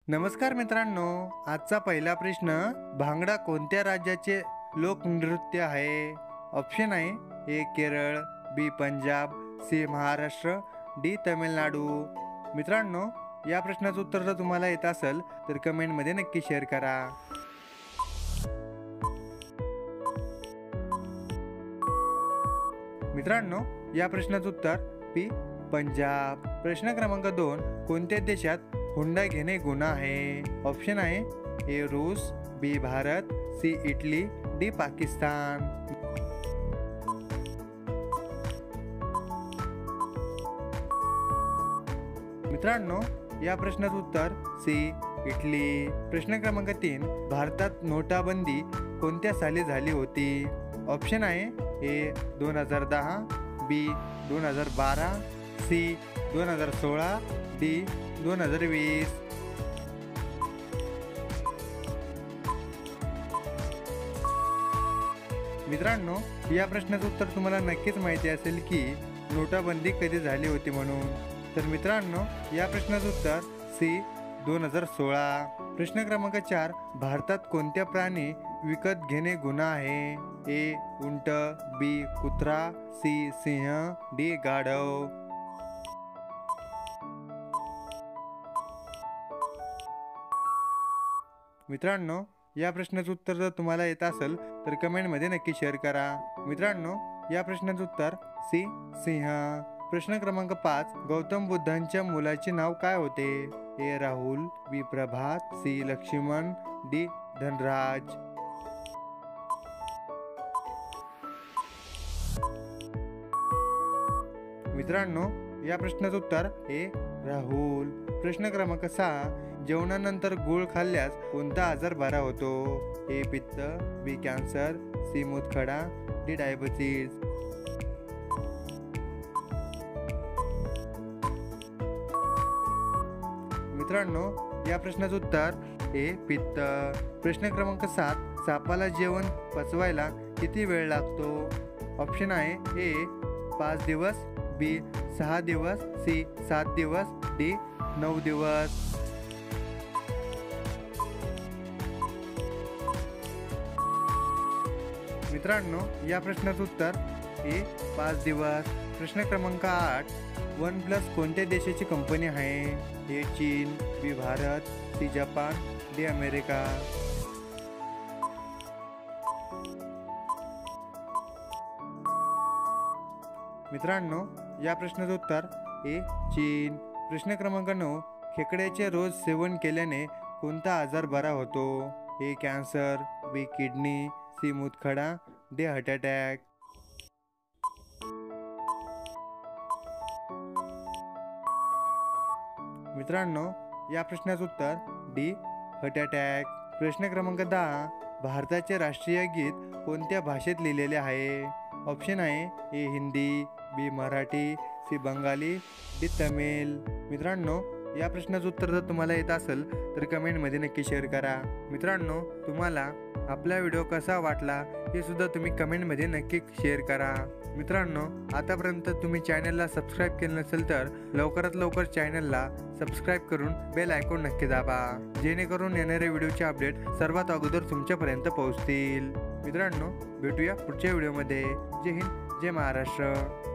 नमस्कार मित्रांनो, आजचा पहिला प्रश्न, भांगडा कोणत्या राज्याचे लोकनृत्य आहे? ऑप्शन आहे ए केरळ, बी पंजाब, सी महाराष्ट्र, डी तमिळनाडू. मित्रांनो, या प्रश्नाचं उत्तर जर तुम्हाला येत असेल तर कमेंटमध्ये नक्की शेअर करा. मित्रांनो, या प्रश्नाचं उत्तर बी पंजाब. प्रश्न क्रमांक 2, कोणत्या देशात हुंडा घेणे गुन्हा आहे? ऑप्शन आहे ए रूस, B Bharat, C Italy, D Pakistan. मित्रांनो, या प्रश्नाचं उत्तर सी इटली. प्रश्न क्रमांक 3, भारतात नोटाबंदी कोणत्या साली झाली होती? ऑप्शन आहे ए 2010, बी 2012, सी 2016, डी 2020. मित्रांनो, या प्रश्नाचं उत्तर तुम्हाला नक्कीच माहिती असेल की नोटाबंदी कधी झाली होती म्हणून. तर मित्रांनो, या प्रश्नाचं उत्तर सी 2016. प्रश्न क्रमांक 4, भारतात कोणत्या प्राणी विकत घेणे गुन्हा आहे? ए उंट, बी कुत्रा, सी सिंह, डी गाढव. मित्रांनो, या प्रश्नाचं उत्तर जर तुम्हाला येत असेल तर कमेंटमध्ये नक्की शेअर करा. मित्रांनो, या प्रश्नाचं उत्तर सी सिंह. प्रश्न क्रमांक 5, गौतम बुद्धांच्या मुलाचे नाव काय होते? ए राहुल, बी प्रभात, सी लक्ष्मण, डी धनराज. मित्रांनो, या प्रश्नाचं उत्तर ए राहुल. प्रश्न क्रमांक 6, जेवणानंतर गूळ खाल्ल्यास कोणता आजार बरा होतो? ए पित्त, बी कॅन्सर, सी मूतखडा, डी डायबिटीज. मित्रांनो, या प्रश्नाचं उत्तर ए पित्त. प्रश्न क्रमांक 7, सापाला जेवण पचवायला किती वेळ लागतो? ऑप्शन आहे ए 5 दिवस, बी 6 दिवस, सी 7 दिवस, डी 9 दिवस. मित्रांनो, या प्रश्नाचं उत्तर ए 5 दिवस. प्रश्न क्रमांक 8, OnePlus कोणत्या देशाची कंपनी आहे? ए चीन, B Bharat, C Japan, D America. मित्रांनो, या प्रश्नाचं उत्तर ए चीन. प्रश्न क्रमांक 9, खेकड्याचे रोज सेवन केल्याने कोणता आजार बरा होतो? A cancer, B kidney, C मूतखडा, डी हार्ट अटॅक. मित्रांनो, या प्रश्नाचं उत्तर डी हार्ट अटॅक. प्रश्न क्रमांक 10, भारताचे राष्ट्रीय गीत कोणत्या भाषेत लिहिलेले आहे? ऑप्शन आहे ए हिंदी, बी मराठी, सी बंगाली, डी तमिळ. मित्रांनो, या प्रश्नाचं उत्तर जर तुम्हाला येत असेल तर कमेंटमध्ये नक्की शेअर करा. मित्रांनो, तुम्हाला आपला व्हिडिओ कसा वाटला हे सुद्धा तुम्ही कमेंटमध्ये नक्की शेअर करा. मित्रांनो, आतापर्यंत तुम्ही चॅनलला सबस्क्राईब केलं नसेल तर लवकरात लवकर चॅनलला सबस्क्राईब करून बेल आयकॉन नक्की दाबा, जेणेकरून येणारे व्हिडिओचे अपडेट सर्वात अगोदर तुमच्यापर्यंत पोहोचतील. मित्रांनो, भेटूया पुढच्या व्हिडिओमध्ये. जय हिंद, जय महाराष्ट्र.